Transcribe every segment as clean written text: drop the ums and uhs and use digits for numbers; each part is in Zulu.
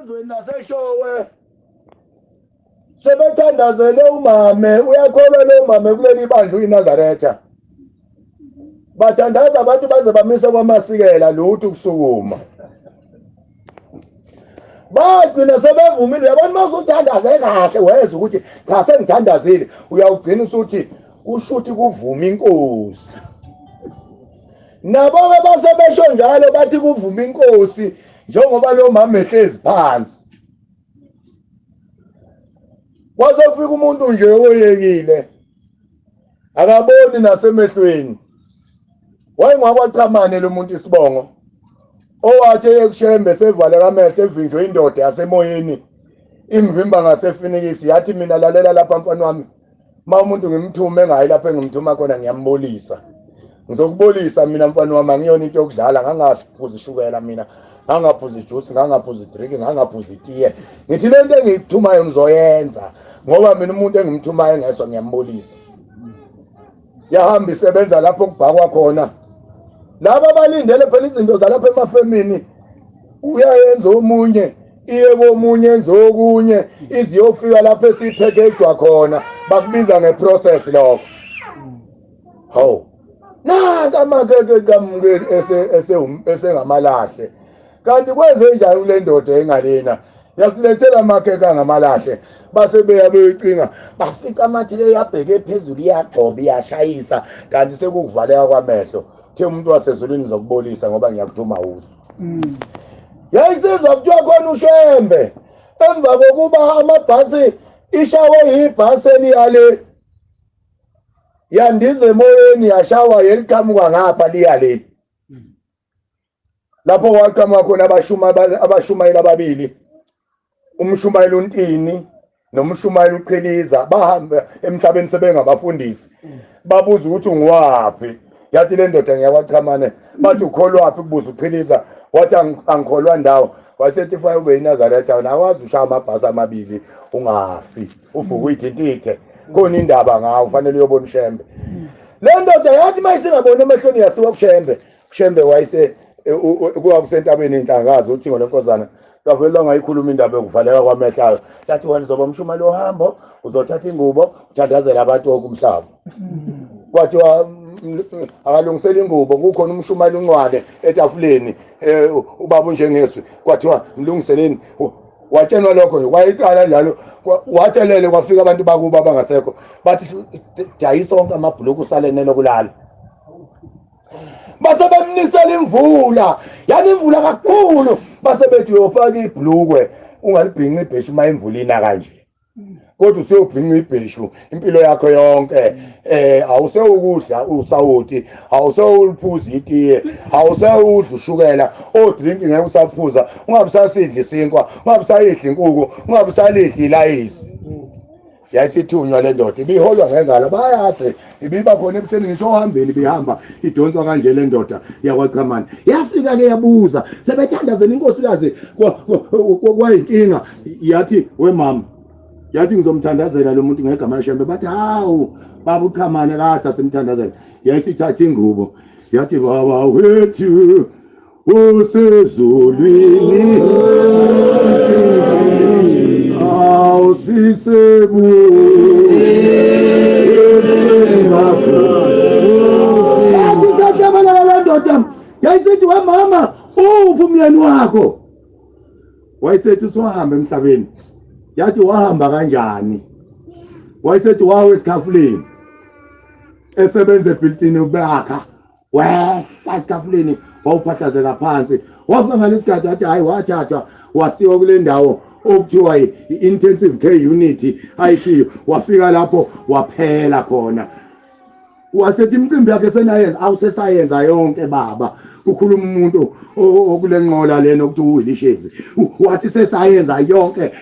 Ezweni naseshowe sebethandazele umame, uyakholwa lo mame kuleli bandla uyiNazaretha. Bathandaza abantu baze bamise kwamasikela lutho ukusukuma. Bagcina sebevumile, yabona mawusuthandaze kahle weza ukuthi cha sengithandazile, uyawugcina usuthi ushuthi kuvuma inkosi. Nabo basebesho njalo bathi kuvuma inkosi njengoba lo mama ehlezi phansi. Kwase kufika umuntu nje oyekile akaboni nasemehlweni. Wayengakwaqhamane lo muntu isibongo owathi ekushembe sevaleka amehlo evinjwe indoda yasemoyeni imvimba ngasefinikisi yathi mina lalela lapha mfana wami ma umuntu ngimthume engayi lapha engimthuma khona ngiyambolisa. Ngizokubolisa mina mfana wami angiyona into yokudlala, ngangaphuza ishukela mina, ngangaphuza ijuice, ngangaphuza idrink, ngangaphuza itiye. Ngithi lento engiyithumayo ngizoyenza ngoba mina umuntu engimthumayo engeswa ngiyambolisa. Yahamba isebenza lapho kubhakwa khona. Laba balindele phela izinto zalapha emafemini uyayenza omunye iye komunye enze okunye iziyofika lapho esiphekejwa khona bakubiza ngeprocess lokho. Hawu naka makeke kamngeli esengamalahle kanti kwenze njani kule ndoda engalena yasilethela amakeke angamalahle base beya beyicinga bafika amathi le yabheke phezulu iyagcoba iyashayisa kanti sekukuvaleka kwamehlo the umuntu wasezulwini zokubolisa ngoba ngiyakuthuma uzo. Yayisizwa kuthiwa khona ushembe emva kokuba amabhasi ishawe yibhasi eliyale yandize emoyeni yashawa yeliqhamuka ngapha liyale lapho waqhamuka khona abashumayeli ababili, umshumayeli uNtini nomshumayeli uQhiliza bahamba emhlabeni sebengabafundisi babuza ukuthi ungiwapi. Yathi le ndoda ngiyakwaqhamane bathi ukholwaphi kubuza uQhiliza wathi angikholwa ndawo. Wasethi fa ube yiNazaretha nawazi ushaya amabhasi amabili ungafi uvuka uyithintithe khona indaba ngawo ufanele uyobona ushembe. Le ndoda yathi mayisingabona emehlweni yasiwa kushembe. Ushembe wayise kusentabeni inhlangakazi uThingo leNkozana lavela ngayikhuluma indaba yokuvaleka kwamehlo. Yathi wena uzoba umshumali ohambo uzothatha ingubo uthandazela abantu okumhlaba. Kwathiwa akalungisela ingubo kukhona umshumali uNcwane etafuleni ubaba njengeswe kwathiwa mlungiseleni watshenwa lokho nje wayiqala njalo wathelele kwafika abantu bakuba bangasekho bathi dayisa onke amabhuloku usalene lokulala base bemnisela imvula yani imvula kakhulu base bethi uyofaka ibhlukwe ungalibhinqa ibheshu mayimvula ina kanje kodwa useyobhinqa ibheshu impilo yakho yonke awusewukudla usawuthi awusewuliphuza itiye awusewudla ushukela odrink ngeke usaphuza ungabisasidla isinkwa ungabisayidla inkukhu ungabisalidla ilayisi. Yayisithunywa le ndoda ibiholwa ngengalo bayazi ibiba khona ebutheni ngisho ohambeni bihamba idonswa kanje le ndoda yakwaqhamane yafika ke yabuza sebethandazela inkosikazi kwayinkinga yathi we mama yathi ngizomthandazela lo muntu ngegama leshembe bathi hawu baba uqhamane kathi asimthandazela. Yayisithatha ingubo yathi baba wethu usezulwini awusisebu yayisithi we mama uphi umyeni wakho. Wayesethi usuhamba emhlabeni. Yathi wahamba kanjani. Wayesethi wawe esikhafuleni esebenza ebuilding ubakha wehla esikhafuleni wawuphahlazela phansi wafika ngalesikhathi athi hayi wathathwa wasiwa kule ndawo okuthiwa i-intensive care unit ICU. Wafika lapho waphela khona. Wasethi imicimbi yakhe senayenza awusesayenza yonke baba kukhuluma umuntu okule nqola lena okuthi uwilishezi wathi sesayenza yonke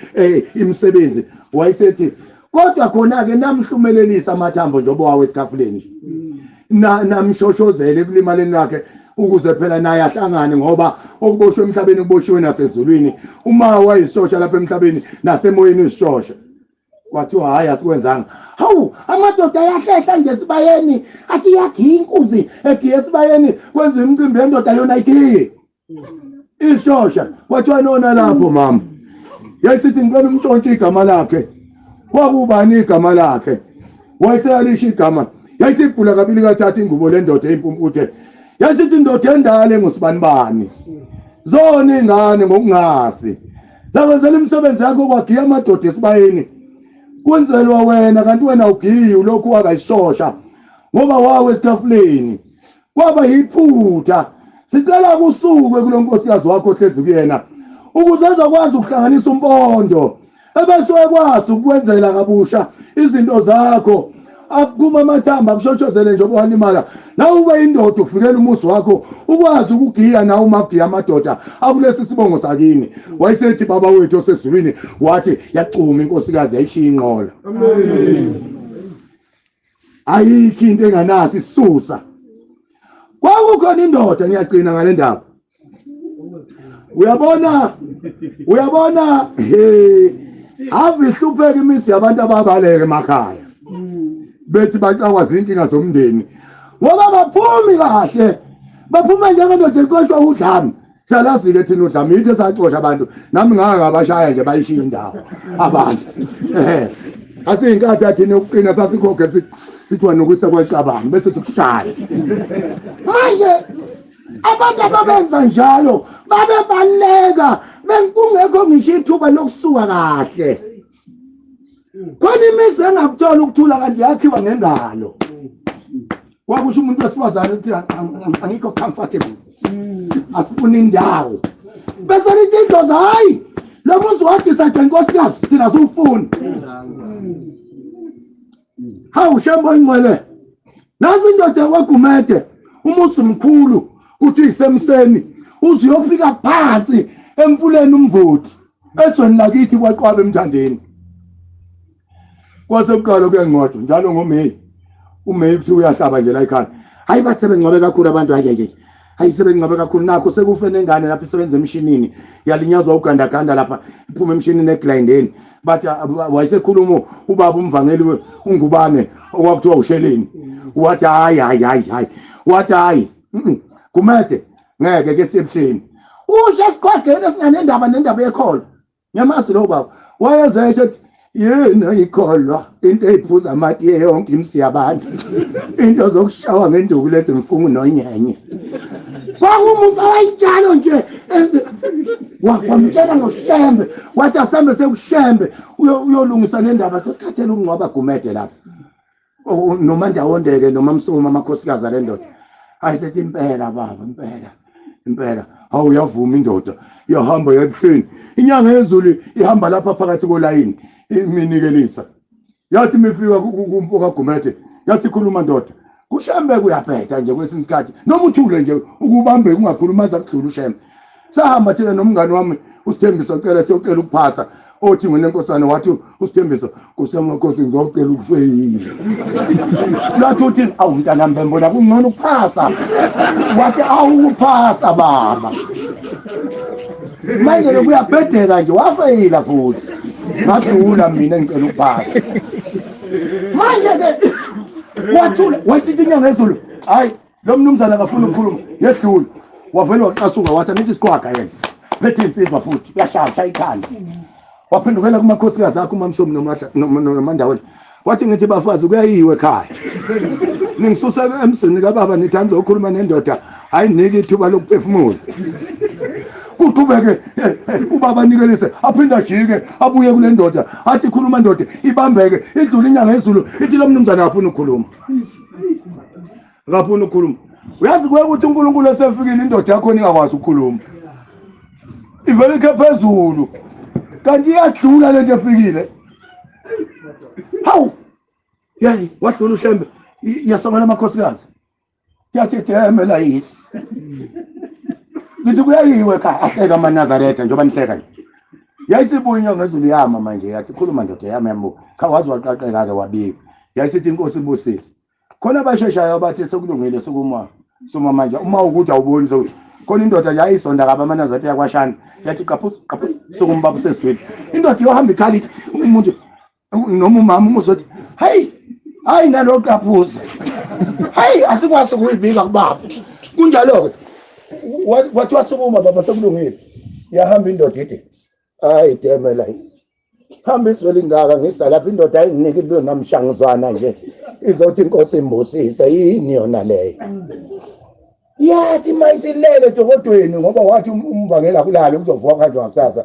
imisebenzi. Wayesethi kodwa khona ke namhlumelelisa amathambo njobo wawe esikhafuleni namshoshozele ekulimaleni lakhe ukuze phela naye ahlangane ngoba okuboshwe emhlabeni kuboshiwe nasezulwini. Uma wayisishosha lapha emhlabeni nasemoyeni usishosha. Kwathiwa hayi asikwenzanga. Hawu amadoda ayahlehla nje sibayeni athi yakhi inkunzi egiye sibayeni kwenza imicimbi yendoda yona igiye ishosha. Kwathiwa nona lapho mama Yayisithi ngicela umntshontshe igama lakhe. Kwakubani igama lakhe? Wayeseyalisha igama. Yayisiphula kabili kathathu ingubo lendoda eimpumputhe. Yayisithi indoda endala engosibanibani. Zona ingane ngokungazi. Zakwenzela imisebenzi yakho kwagiya amadoda esibayeni. Kwenzelwa wena kanti wena ugiyi ulokhu wakayishosha ngoba wawe esitafuleni. Kwaba yiphutha. Sicela kusuke kulonkosikazi wakho ohlezi kuyena ukuze ezokwazi ukuhlanganisa umpondo ebese ekwazi ukwenzela kabusha izinto zakho. Akuma amathamba kushoshozele nje obuhanimala nawe ube indoda ufikela umuzi wakho ukwazi ukugiya nawe uma ugiya amadoda akulesi sibongo sakini. Wayesethi baba wethu osezulwini wathi yacuma inkosikazi yayishiya inqola. Amen. Ayikho into enganasi isisusa. Kwakukhona indoda ngiyagcina ngale ndaba. Uyabona ave ihlupheka imisi yabantu ababaleke emakhaya. Bethi baqakwazi inkinga zomndeni ngoba baphumi kahle. Baphuma njengendoda eqoshwa udlame. Siyalazi-ke thina udlame yithi esacosha abantu nami ngabashaya nje bayishiya indawo abantu. Asiyinkathi yathina yokuqina sasikhokhe sithiwa nokusa kweqabanga bese sikushaya. Manje abantu ababenza njalo babebaleka kungekho ngisho ithuba lokusuka kahle. Khona imisi engakuthola ukuthula kanti yakhiwa ngengalo. Kwakusho umuntu wesifazane uthi angikho comfortable. Asifuna indawo. Bese lithi indoda hayi lo muzi wathi sathi inkosikazi thina sufuna. Hawu shembo ingcwele. Nazi indoda kwaGumede umuzi mkhulu kuthi isemseni uziyofika phansi emfuleni umvoti ezweni lakithi kwaQwaba eMthandeni. Kwasekuqala kuyangcwatshwa njalo ngoMeyi. uMeyi kuthi uyahlaba nje la ekhaya. Hayi bathi sebengcwabe kakhulu abantu hayi. Hayi sebengcwabe kakhulu nakho sekufe nengane lapha isebenza emshinini. Yalinyazwa ugandaganda lapha iphuma emshinini eGlindeni. Bathi wayesekhuluma ubaba umvangeli uNgubane okwakuthiwa uSheleni. Wathi hayi. Wathi hayi. Kumede ngeke ke siyebuhleni. Usho siqwagene nendaba yekholo. Nyamasi lo baba. Wayezeshe ethi yena ikholwa into eyiphuza amatiye yonke imisi yabantu. Into zokushawa ngenduku lezimfungu nonyenye. Kwakumuntu awayitshalo nje wamtshela ngoShembe wathi asambe sekuShembe uyolungisa nendaba sesikhathela ukungcwaba Gumede lapha. NoMandawondeke noMamsuma amakhosikazi alendoda. Ayisethi impela baba impela. Hawu uyavuma indoda iyahamba yakuhleni. Inyanga yezulu ihamba lapha phakathi kolayini iminikelisa. Yathi mifika kumfoka Gumede yathi khuluma ndoda. KuShembe kuyaphetha nje kwesinye isikhathi noma uthule nje ukubambe ungakhuluma zakudlula uShembe. Sahamba thina nomngane wami uSithembiso cela siyocela ukuphasa. Othi ngene enkosana wathi uSithembiso kusemakhosi ngizocela ukufeyila. Lathi uthi awu mntana mbembona kungcono ukuphasa. Wathi awuphasa baba. Manje lokuyabhedeka nje wafeyila futhi. Ngathula mina ngicela ukuphasa. Manje ke wathula wasithi inyanga yezulu. Hayi lo mnumzana akafuna ukukhuluma yedlula. Wavela waqasuka wathi nithi sikwakha yena. Phethe insizwa futhi uyashaya ikhanda. Waphendukela kumakhosikazi akho uMamsomi noMandawonde. Wathi ngithi bafazi kuyayiwe ekhaya. Ningisuse emsini kaBaba nithi angizokhuluma nendoda hayi nike ithuba lokuphefumula. Kuqhubeke uBaba nikelise aphinda jike abuye kule ndoda athi khuluma ndoda ibambeke idlula inyanga yezulu ithi lo mnumzana afuna ukukhuluma. Ngafuna ukukhuluma. Uyazi ukuthi uNkulunkulu esefikile indoda yakho ningakwazi ukukhuluma. Ivele ke phezulu. Kanti iyadlula lento efikile. Hawu. Yayi wadlula uShembe yasongela amakhosikazi. Yathi deme la yisi. Ngithi kuyayiwe ekhaya ahleka amaNazaretha njengoba nihleka nje. Yayisibuya inyanga yezulu yama manje yathi khuluma ndoda yami yambo. Khawazi waqaqeka ke wabika. Yayisithi inkosi ibusisi. Khona abasheshayo bathi sekulungile sokuma soma manje uma ukuthi awuboni so khona indoda nje ayisonda kaba amaNazaretha yakwaShana yathi qaphus sokumbaba sesizwini. Indoda yohamba ikhalithi umuntu noma umama umuzothi hayi nalo qaphuza. Hayi asikwazi ukuyibika kubaba. Kunjalo ke wathi wasukuma baba sekulungile. Yahamba indoda ithi hayi demela hamba izwele ingaka ngisa lapha indoda ayinginike ibe namshangizwana nje izothi inkosi imbusise yini yona leyo yathi mayisilele dokodweni ngoba wathi umbangela kulala kuzovuka kanjani ngakusasa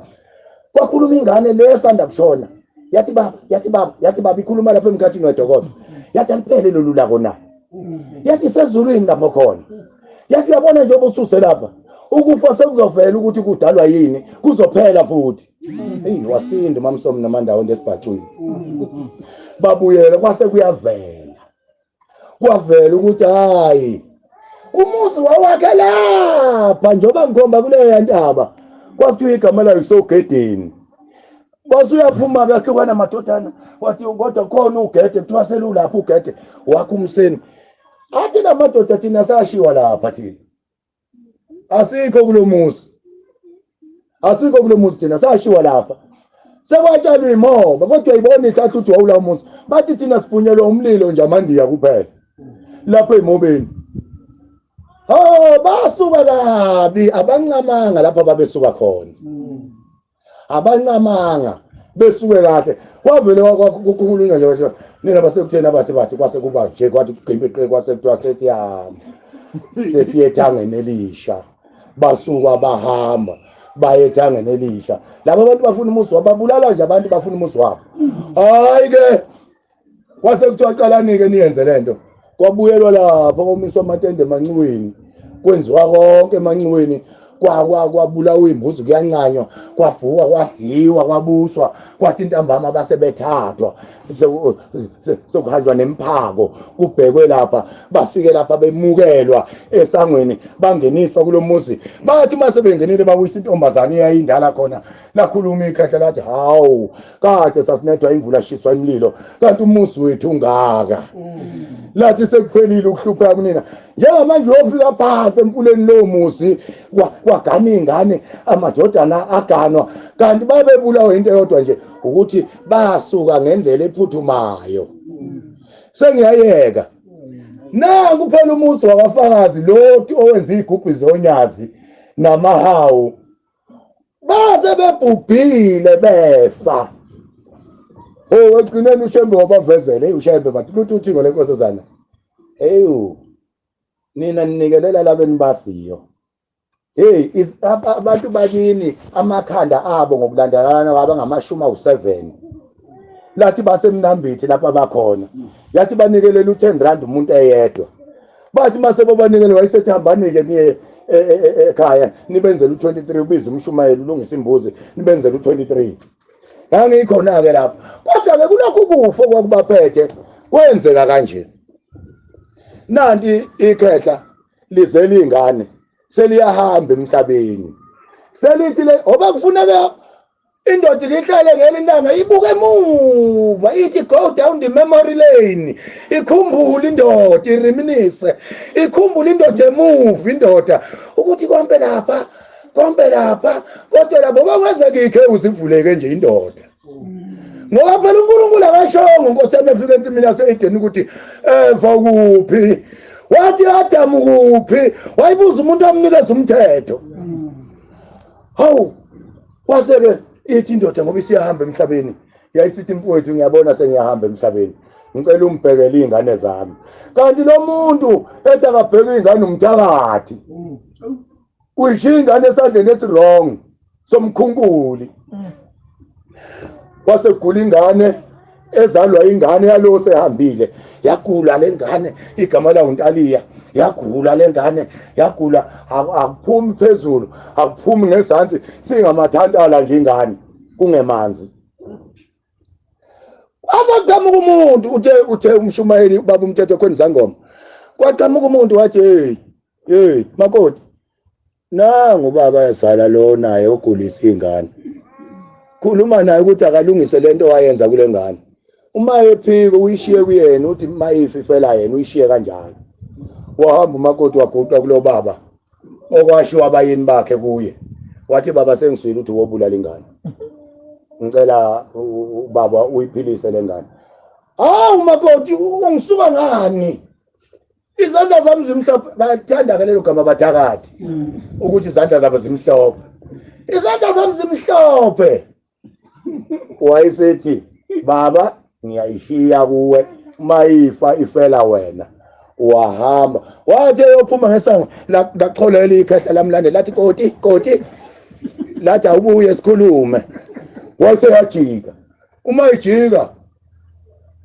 kwakhuluma ingane lesanda kushona yathi baba ikhuluma lapha emkhathini wedokodo yathi aliphele lolula kona yathi sezulwini lapho khona yathi yabona nje obususe lapha ukufa sekuzovela ukuthi kudalwa yini kuzophela futhi hey wasinde mamsomo namandawo ndesibhacweni babuyela kwase kuyavela ukuthi hayi umuzi wawakhe lapha njoba ngikhomba kuleya ntaba kwathiwa igama layo isogedeni basuyaphuma behlukana amadodana wathi kodwa khona ugede kuthiwa selulapha ugede wakhe umseni athi lamadoda thina sashiwa lapha thina asikho kulomuzi thina sashiwa lapha sekwatshalwa imoba kodwa uyibona ihlathi uthi wawula umuzi bathi thina siphunyelwa umlilo nje amandiya kuphela lapha emobeni basuka kabi abancamanga lapha babesuka khona abancamanga besuke kahle kwavele kukhulunywa nje washo nina basekuthena bathi kwase kuba nje kwathi ugqimbiqe kwase kuthiwa sesiyahamba sesiyethangeni elisha basuka bahamba bayethangeni elisha laba abantu bafuna umuzi wababulala nje abantu bafuna umuzi wabo hayi ke kwase kuthiwa qalanike niyenze lento kwabuyelwa lapha komiswa amatende emanciweni kwenziwa konke emanciweni kwabulawa imbuzi kuyancanywa kwavuka kwadliwa kwabuswa kwathi intambama basebethathwa sokuhanjwa nemphako kubhekwe lapha bafike lapha bemukelwa esangweni bangeniswa kulomuzi bathi mase bengenile bawisa intombazane eyayindala khona lakhuluma ikhehla lathi hawu kade sasinethwa imvula shiswa imlilo kanti umuzi wethu ungaka lathi sekuphelile ukuhlupha kunina njengamanje uyofika phansi emfuleni lo muzi kwagana ingane amadodana aganwa kanti babebulawa into eyodwa nje ukuthi basuka ngendlela ephuthumayo sengiyayeka nangu phela umuzi wabafakazi lo owenza igubhu zonyazi namahawu baze bebhubhile befa wegcineni ushembe wabavezele ushembe bathi lutho uthingo lenkosazana nina ninikelela labeni basiyo abantu bakini amakhanda abo ngokulandelana kwabangamashumi awu7 lathi basemnambithi lapha bakhona yathi banikelela u10 umuntu eyedwa bathi mase bobanikele wayesethambanike niye ekhaya nibenzele u23 ubiza umshumayeli ulungisa imbuzi nibenzele u23 ngangikhona ke lapha kodwa ke kulokhu kufo kwakubaphethe kwenzeka kanje nanti ikhehla lizela ingane seliyahamba emhlabeni selithi le oba kufuneka indoda ihlale ngelilanga ibuke emuva ithi go down the memory lane ikhumbule indoda ireminisce ikhumbule indoda emuva indoda ukuthi konke lapha kodwa labo bakwenzeka ikhe uzivuleke nje indoda ngoba phela uNkulunkulu akashongo nkosana efika ensimini yaseEden ukuthi eva kuphi wathi Adamu kuphi wayibuza umuntu amnikeza umthetho hawu waseke ithi indoda ngoba isiyahamba emhlabeni yayisithi mfowethu ngiyabona sengiyahamba emhlabeni ngicela umbhekele izingane zami kanti lo muntu ethi akabheke izingane umthakathi uyishiya ingane esandleni esirong somkhunkuli wasegula ingane ezalwa ingane yalo sehambile yagula lengane igama layo uNtaliya yagula lengane yagula akuphumi phezulu akuphumi ngezantsi singamathantala nje ingane kungemanzi azaqhamuka umuntu uthe umshumayeli baba umthetho khona izangoma kwaqhamuka umuntu wathi hey makoti nangu baba yasala lo naye ogulisa ingane khuluma naye ukuthi akalungise lento wayenza kule ngane uma ephika uyishiye kuyena uthi mayifi fela yena uyishiye kanjalo wahamba umakoti waguqa kulo baba okwashiwa abayini bakhe kuye wathi baba sengiswile ukuthi wobulala ingane ngicela baba uyiphilise lengane umakoti ungisuka ngani izandla zami zimhlophe bathanda ke lelo gama bathakathi ukuthi izandla zabo zimhlophe Isandla sami simhlophe. Wayesethi baba ngiyayishiya kuwe mayifa ifela wena. Wahamba wathi uyophuma ngesango laqholela ikhehla lamlande lathi koti lathi awubuye sikhulume. Wase yajika uma ijika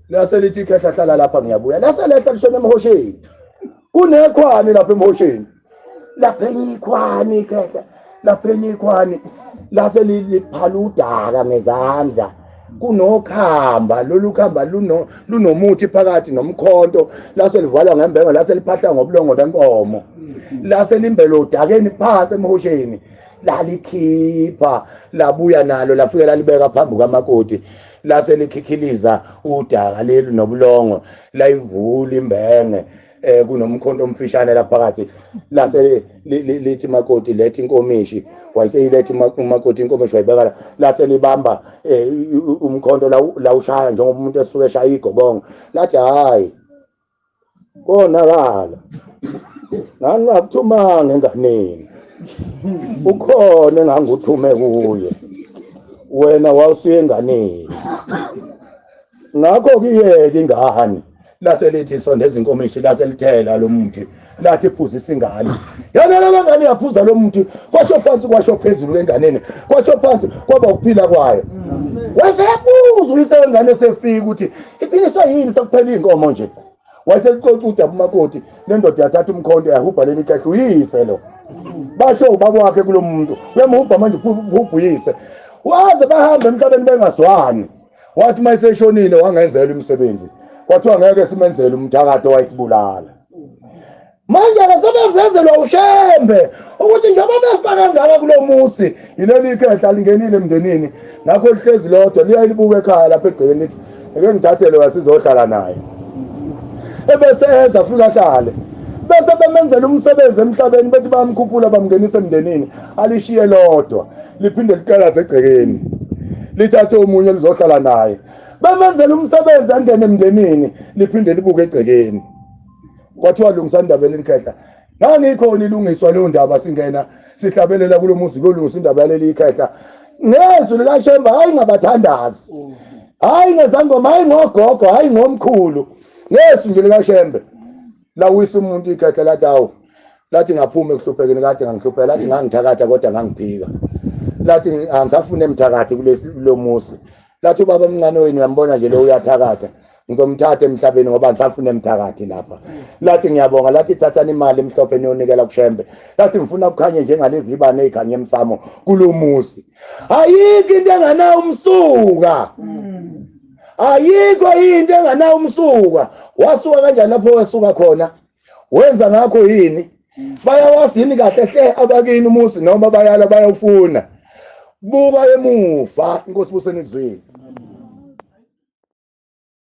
lase lithi ikhehla hlala lapha ngiyabuya lase lehla lishona emhosheni kunekhwani lapha emhosheni lapha enyikhwani ikhehla lapha enyikhwani lase liphala udaka ngezandla kunokhamba lolu khamba lunomuthi phakathi nomkhonto lase livalwa ngembengo lase liphahla ngobulongo benkomo lase limbelo udakeni phansi emhosheni lalikhipha labuya nalo lafika lalibeka phambi kwamakoti lase likhikhiliza udaka leli nobulongo layivula imbenge kunomkhonto omfishane lapha phakathi lase lithi makoti lethi inkomishi wayeseyilethi umakoti inkomishi wayibeka lase libamba umkhonto la ushaya njengoba umuntu esuke eshaya igobongo lathi hayi konakala ngangakuthumanga enganeni ukhona enganguthume kuye wena wawusuye enganeni ngakho kuyeke ingane lase lithi sondeza inkomishi lase lithela lo muntu lathi phuzisa ingane yana la ngane yaphuza lo muntu kwasho phansi kwasho phezulu enganeni kwasho phansi kwaba ukuphila kwayo wasebuza uyisengane sefika ukuthi iphiliswa yini sokuphela inkomo nje wayeseqoqa umakoti lendoda yathatha umkhonto yahubha leli kahle uyise lo basho ubaba wakhe kulomuntu uyamhubha manje ubuyise waze bahamba emhlabeni bengaswani wathi mayiseshonile wangenzela umsebenzi kwathiwa ngeke simenzele umthakato wayisibulala manje akasebevezelwa ushembe ukuthi njengoba befaka ngaka kulomusi yileli ikhehla lingenile emndenini ngakho lihlezi lodwa liyalibuka ekhaya lapha egcekeni lithi ake ngithathele wasizohlala naye ebese enza fika ahlale bese bemenzela umsebenzi emhlabeni bethi bamkhuphula bamngenisa emndenini alishiye lodwa liphinde liqalaze egcekeni lithathe umunye lizohlala naye bemenzela umsebenzi angene emndenini liphinde libuke egcekeni kwathiwa lungisani indaba lelikhehla ngangikhona ilungiswa leyo ndaba singena sihlabelela kulomuzi kolungisa indaba leli ikhehla ngezwi likaShemba hayi ngabathandazi hayi ngezangoma hayi ngogogo hayi ngomkhulu ngezwi nje likaShembe lawisa umuntu ikhehla lathi awu lathi ngaphuma ekuhluphekeni kade ngangihlupheka lathi ngangithakatha kodwa ngangiphika lathi angisafune emthakathi kulomuzi lathi ubaba omncane wenu uyambona nje lo uyathakatha ngizomthatha emhlabeni ngoba ngisafuna emthakathi lapha lathi ngiyabonga lathi thathani imali emhlophe niyonikela kuShembe lathi ngifuna ukukhanye njengalezi ibane ezikhanye emsamo kulomuzi ayikho into enganayo umsuka ayikho into enganayo umsuka wasuka kanjani lapho wasuka khona wenza ngakho yini bayawasini kahle hle abakini umuzi noma bayala bayawufuna buka emuva inkosi buseni kuzwini